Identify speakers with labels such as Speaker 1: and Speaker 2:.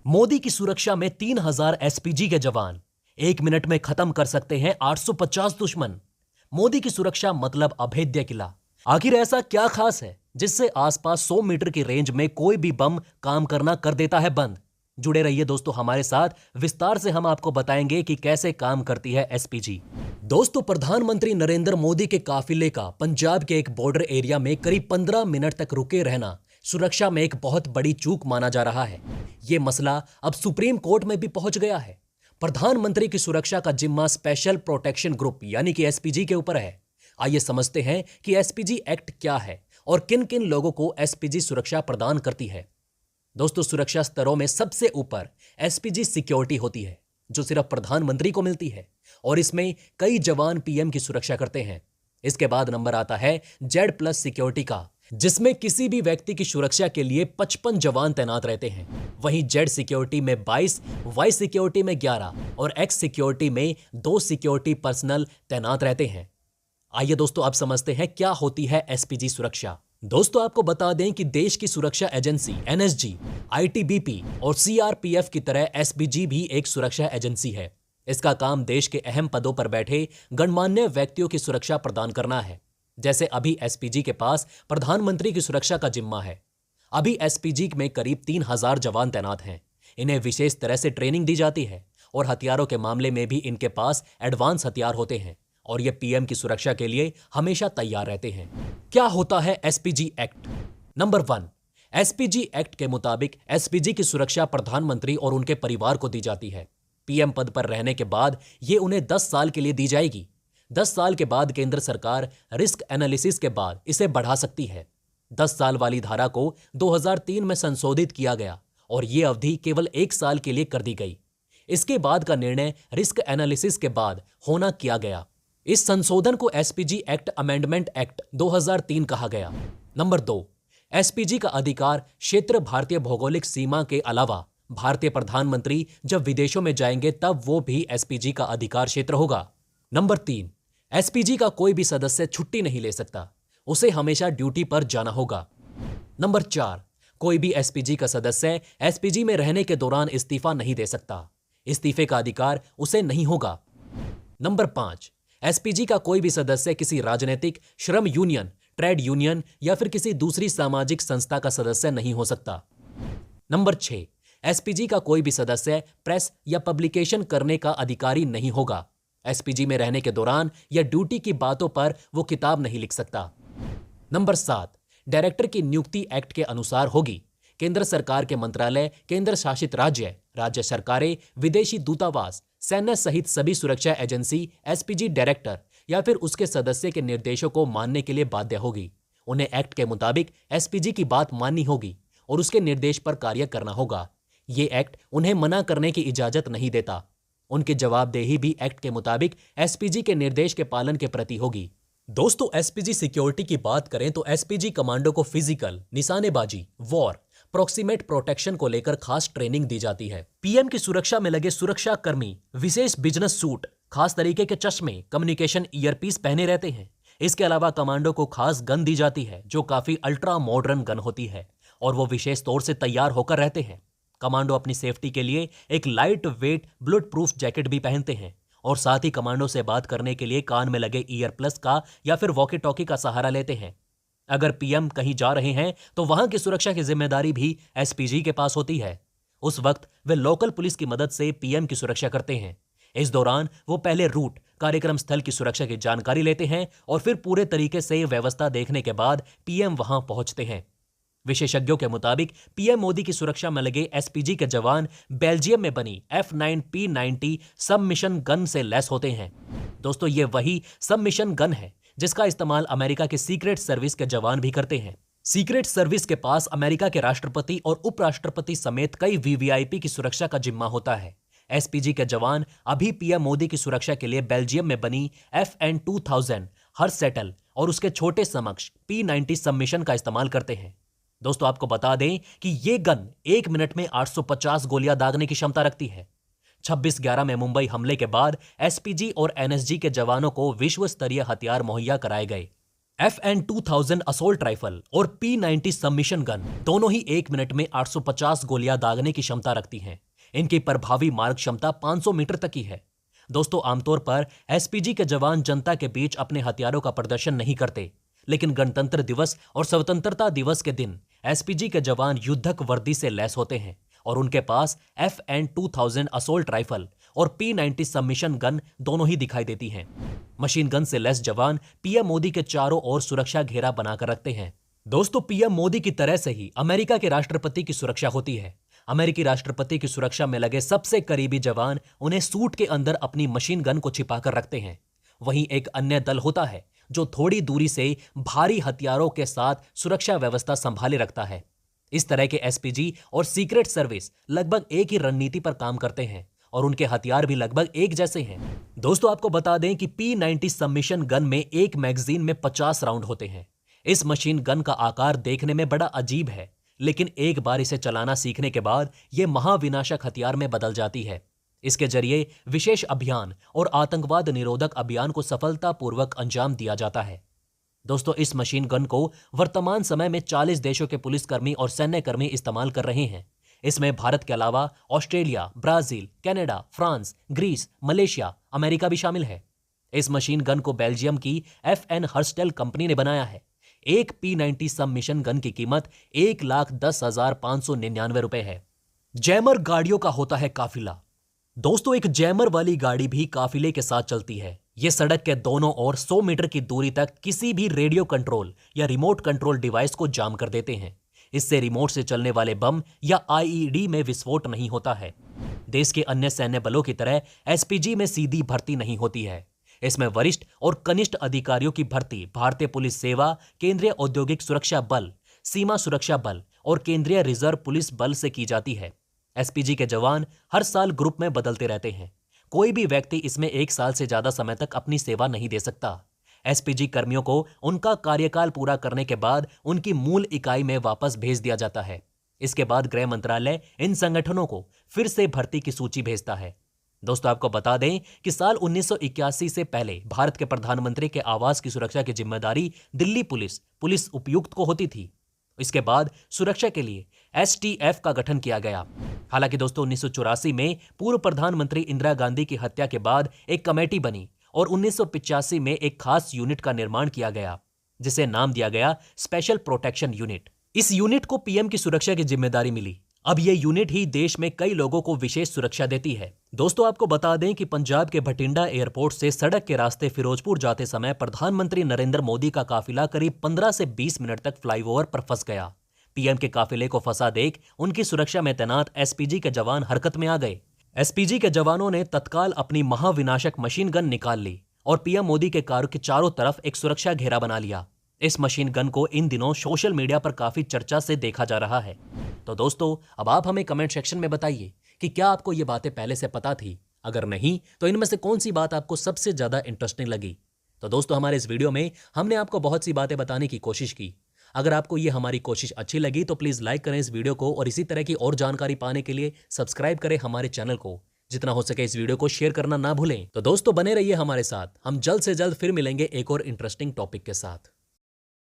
Speaker 1: मोदी की सुरक्षा में 3000 एसपीजी के जवान 1 मिनट में खत्म कर सकते हैं 850 दुश्मन। मोदी की सुरक्षा मतलब अभेद्य किला। आखिर ऐसा क्या खास है जिससे आसपास 100 मीटर की रेंज में कोई भी बम काम करना कर देता है बंद। जुड़े रहिए दोस्तों हमारे साथ, विस्तार से हम आपको बताएंगे कि कैसे काम करती है एसपीजी। दोस्तों, प्रधानमंत्री नरेंद्र मोदी के काफिले का पंजाब के एक बॉर्डर एरिया में करीब 15 मिनट तक रुके रहना सुरक्षा में एक बहुत बड़ी चूक माना जा रहा है। यह मसला अब सुप्रीम कोर्ट में भी पहुंच गया है। प्रधानमंत्री की सुरक्षा का जिम्मा स्पेशल प्रोटेक्शन ग्रुप यानी कि एसपीजी के ऊपर है। आइए समझते हैं कि एसपीजी एक्ट क्या है और किन किन लोगों को एसपीजी सुरक्षा प्रदान करती है। दोस्तों, सुरक्षा स्तरों में सबसे ऊपर एसपीजी सिक्योरिटी होती है, जो सिर्फ प्रधानमंत्री को मिलती है और इसमें कई जवान पीएम की सुरक्षा करते हैं। इसके बाद नंबर आता है जेड+ सिक्योरिटी का, जिसमें किसी भी व्यक्ति की सुरक्षा के लिए 55 जवान तैनात रहते हैं। वहीं जेड सिक्योरिटी में 22, वाई सिक्योरिटी में 11 और एक्स सिक्योरिटी में 2 सिक्योरिटी पर्सनल तैनात रहते हैं। आइए दोस्तों, अब समझते हैं क्या होती है एसपीजी सुरक्षा। दोस्तों, आपको बता दें कि देश की सुरक्षा एजेंसी एनएसजी, आईटीबीपी और सीआरपीएफ की तरह एसपीजी भी एक सुरक्षा एजेंसी है। इसका काम देश के अहम पदों पर बैठे गणमान्य व्यक्तियों की सुरक्षा प्रदान करना है। जैसे अभी एसपीजी के पास प्रधानमंत्री की सुरक्षा का जिम्मा है। अभी एसपीजी में करीब 3000 जवान तैनात हैं। इन्हें विशेष तरह से ट्रेनिंग दी जाती है और हथियारों के मामले में भी इनके पास एडवांस हथियार होते हैं और ये पीएम की सुरक्षा के लिए हमेशा तैयार रहते हैं। क्या होता है SPG act? Number 1, SPG act के मुताबिक एसपीजी की सुरक्षा प्रधानमंत्री और उनके परिवार को दी जाती है। पीएम पद पर रहने के बाद ये उन्हें 10 साल के लिए दी जाएगी। 10 साल के बाद केंद्र सरकार रिस्क एनालिसिस के बाद इसे बढ़ा सकती है। 10 साल वाली धारा को 2003 में संशोधित किया गया और यह अवधि केवल 1 साल के लिए कर दी गई। इसके बाद का निर्णय रिस्क एनालिसिस के बाद होना किया गया। इस संशोधन को एसपीजी एक्ट अमेंडमेंट एक्ट 2003 कहा गया। नंबर 2, एसपीजी का अधिकार क्षेत्र भारतीय भौगोलिक सीमा के अलावा भारतीय प्रधानमंत्री जब विदेशों में जाएंगे तब वो भी एसपीजी का अधिकार क्षेत्र होगा। नंबर 3, एसपीजी का कोई भी सदस्य छुट्टी नहीं ले सकता, उसे हमेशा ड्यूटी पर जाना होगा। नंबर 4, कोई भी एसपीजी का सदस्य एसपीजी में रहने के दौरान इस्तीफा नहीं दे सकता, इस्तीफे का अधिकार उसे नहीं होगा। नंबर 5, एसपीजी का कोई भी सदस्य किसी राजनीतिक, श्रम यूनियन, ट्रेड यूनियन या फिर किसी दूसरी सामाजिक संस्था का सदस्य नहीं हो सकता। नंबर 6, एसपीजी का कोई भी सदस्य प्रेस या पब्लिकेशन करने का अधिकारी नहीं होगा। एसपीजी में रहने के दौरान या ड्यूटी की बातों पर वो किताब नहीं लिख सकता। नंबर 7, डायरेक्टर की नियुक्ति एक्ट के अनुसार होगी। केंद्र सरकार के मंत्रालय, केंद्र शासित राज्य, राज्य सरकारें, विदेशी दूतावास, सैन्य सहित सभी सुरक्षा एजेंसी एसपीजी डायरेक्टर या फिर उसके सदस्य के निर्देशों को मानने के लिए बाध्य होगी। उन्हें एक्ट के मुताबिक एसपीजी की बात माननी होगी और उसके निर्देश पर कार्य करना होगा। ये एक्ट उन्हें मना करने की इजाजत नहीं देता। उनकी जवाबदेही भी एक्ट के मुताबिक एसपीजी के निर्देश के पालन के प्रति होगी। दोस्तों, एसपीजी सिक्योरिटी की बात करें तो एसपीजी कमांडो को फिजिकल, निशानेबाजी, वॉर, प्रोक्सीमेट प्रोटेक्शन को लेकर खास ट्रेनिंग दी जाती है। पीएम की सुरक्षा में लगे सुरक्षा कर्मी विशेष बिजनेस सूट, खास तरीके के चश्मे, कम्युनिकेशन ईयरपीस पहने रहते हैं। इसके अलावा कमांडो को खास गन दी जाती है जो काफी अल्ट्रा मॉडर्न गन होती है और वो विशेष तौर से तैयार होकर रहते हैं। कमांडो अपनी सेफ्टी के लिए एक light weight bullet proof jacket भी पहनते हैं और साथ ही कमांडो से बात करने के लिए कान में लगे ईयर प्लस का या फिर वॉकी टॉकी का सहारा लेते हैं। अगर पीएम कहीं जा रहे हैं तो वहां की सुरक्षा की जिम्मेदारी भी एसपीजी के पास होती है। उस वक्त वे लोकल पुलिस की मदद से पीएम की सुरक्षा करते हैं। इस दौरान वो पहले रूट, कार्यक्रम स्थल की सुरक्षा की जानकारी लेते हैं और फिर पूरे तरीके से व्यवस्था देखने के बाद पीएम वहां पहुंचते हैं। विशेषज्ञों के मुताबिक पीएम मोदी की सुरक्षा में लगे एसपीजी के जवान बेल्जियम में बनी F9P90 सबमिशन गन से लैस होते हैं। दोस्तों, ये वही सबमिशन गन है जिसका इस्तेमाल अमेरिका की सीक्रेट सर्विस के जवान भी करते हैं। सीक्रेट सर्विस के पास अमेरिका के राष्ट्रपति और उपराष्ट्रपति समेत कई वीवीआईपी की सुरक्षा का जिम्मा होता है। एसपीजी के जवान अभी पीएम मोदी की सुरक्षा के लिए बेल्जियम में बनी FN2000 हर्सैटल और उसके छोटे समकक्ष P90 सबमिशन का इस्तेमाल करते हैं। दोस्तों, आपको बता दें कि ये गन 1 मिनट में 850 गोलियां दागने की क्षमता रखती है। 26/11 में मुंबई हमले के बाद एसपीजी और एनएसजी के जवानों को विश्व स्तरीय हथियार मुहैया कराए गए। FN-2000 असोल्ट राइफल और P-90 सबमिशन गन दोनों ही 1 मिनट में 850 गोलियां दागने की क्षमता रखती हैं। इनकी प्रभावी मारक क्षमता 500 मीटर तक की है। दोस्तों, आमतौर पर एसपीजी के जवान जनता के बीच अपने हथियारों का प्रदर्शन नहीं करते, लेकिन गणतंत्र दिवस और स्वतंत्रता दिवस के दिन एसपीजी के जवान युद्धक वर्दी से लैस होते हैं और उनके पास FN-2000 असोल्ट राइफल और P-90 सबमिशन गन दोनों ही दिखाई देती हैं। मशीन गन से लैस जवान पीएम मोदी के चारों ओर सुरक्षा घेरा बनाकर रखते हैं। दोस्तों, पीएम मोदी की तरह से ही अमेरिका के राष्ट्रपति की सुरक्षा होती है। अमेरिकी राष्ट्रपति की सुरक्षा में लगे सबसे करीबी जवान उन्हें सूट के अंदर अपनी मशीन गन को छिपाकर रखते हैं। वहीं एक अन्य दल होता है जो थोड़ी दूरी से भारी हथियारों के साथ सुरक्षा व्यवस्था संभाले रखता है। इस तरह के एसपीजी और सीक्रेट सर्विस लगभग एक ही रणनीति पर काम करते हैं और उनके हथियार भी लगभग एक जैसे हैं। दोस्तों, आपको बता दें कि P-90 सबमिशन गन में एक मैगजीन में 50 राउंड होते हैं। इस मशीन गन का आकार देखने में बड़ा अजीब है, लेकिन एक बार इसे चलाना सीखने के बाद यह महाविनाशक हथियार में बदल जाती है। इसके जरिए विशेष अभियान और आतंकवाद निरोधक अभियान को सफलतापूर्वक अंजाम दिया जाता है। दोस्तों, इस मशीन गन को वर्तमान समय में 40 देशों के पुलिसकर्मी और सैन्यकर्मी इस्तेमाल कर रहे हैं। इसमें भारत के अलावा Australia, Brazil, Canada, France, Greece, Malaysia, America भी शामिल है। इस मशीन गन को बेल्जियम की FN हर्स्टेल कंपनी ने बनाया है। एक P-90 सबमिशन गन की कीमत 1,10,599 रुपए है। जैमर गाड़ियों का होता है काफिला। दोस्तों, एक जैमर वाली गाड़ी भी काफिले के साथ चलती है। यह सड़क के दोनों ओर 100 मीटर की दूरी तक किसी भी रेडियो कंट्रोल या रिमोट कंट्रोल डिवाइस को जाम कर देते हैं। इससे रिमोट से चलने वाले बम या IED में विस्फोट नहीं होता है। देश के अन्य सैन्य बलों की तरह एसपीजी में सीधी भर्ती नहीं होती है। इसमें वरिष्ठ और कनिष्ठ अधिकारियों की भर्ती भारतीय पुलिस सेवा, केंद्रीय औद्योगिक सुरक्षा बल, सीमा सुरक्षा बल और केंद्रीय रिजर्व पुलिस बल से की जाती है। एसपीजी के जवान हर साल ग्रुप में बदलते रहते हैं। कोई भी व्यक्ति इसमें 1 साल से ज्यादा समय तक अपनी सेवा नहीं दे सकता। एसपीजी कर्मियों को उनका कार्यकाल पूरा करने के बाद उनकी मूल इकाई में वापस भेज दिया जाता है। इसके बाद गृह मंत्रालय इन संगठनों को फिर से भर्ती की सूची भेजता है। दोस्तों, आपको बता दें कि साल 1981 से पहले भारत के प्रधानमंत्री के आवास की सुरक्षा की जिम्मेदारी दिल्ली पुलिस उपायुक्त को होती थी। इसके बाद सुरक्षा के लिए STF का गठन किया गया। हालांकि दोस्तों, 1984 में पूर्व प्रधानमंत्री इंदिरा गांधी की हत्या के बाद एक कमेटी बनी और 1985 में एक खास यूनिट का निर्माण किया गया, जिसे नाम दिया गया स्पेशल प्रोटेक्शन यूनिट। इस यूनिट को पीएम की सुरक्षा की जिम्मेदारी मिली। अब यह यूनिट ही देश में कई लोगों को विशेष सुरक्षा देती है। दोस्तों, आपको बता दें कि पंजाब के भटिंडा एयरपोर्ट से सड़क के रास्ते फिरोजपुर जाते समय प्रधानमंत्री नरेंद्र मोदी का काफिला करीब 15 से 20 मिनट तक फ्लाईओवर पर फंस गया। पीएम के काफिले को फंसा देख उनकी सुरक्षा में तैनात एसपीजी के जवान हरकत में आ गए। एसपीजी के जवानों ने तत्काल अपनी महाविनाशक मशीन गन निकाल ली और पीएम मोदी के कार के चारों तरफ एक सुरक्षा घेरा बना लिया। इस मशीन गन को इन दिनों सोशल मीडिया पर काफी चर्चा से देखा जा रहा है। तो दोस्तों, अब आप हमें कमेंट सेक्शन में बताइए कि क्या आपको ये बातें पहले से पता थी। अगर नहीं, तो इनमें से कौन सी बात आपको सबसे ज्यादा इंटरेस्टिंग लगी। तो दोस्तों, हमारे इस वीडियो में हमने आपको बहुत सी बातें बताने की कोशिश की। अगर आपको ये हमारी कोशिश अच्छी लगी तो प्लीज लाइक करें इस वीडियो को और इसी तरह की और जानकारी पाने के लिए सब्सक्राइब करें हमारे चैनल को। जितना हो सके इस वीडियो को शेयर करना ना भूलें। तो दोस्तों, बने रहिए हमारे साथ। हम जल्द से जल्द फिर मिलेंगे एक और इंटरेस्टिंग टॉपिक के साथ।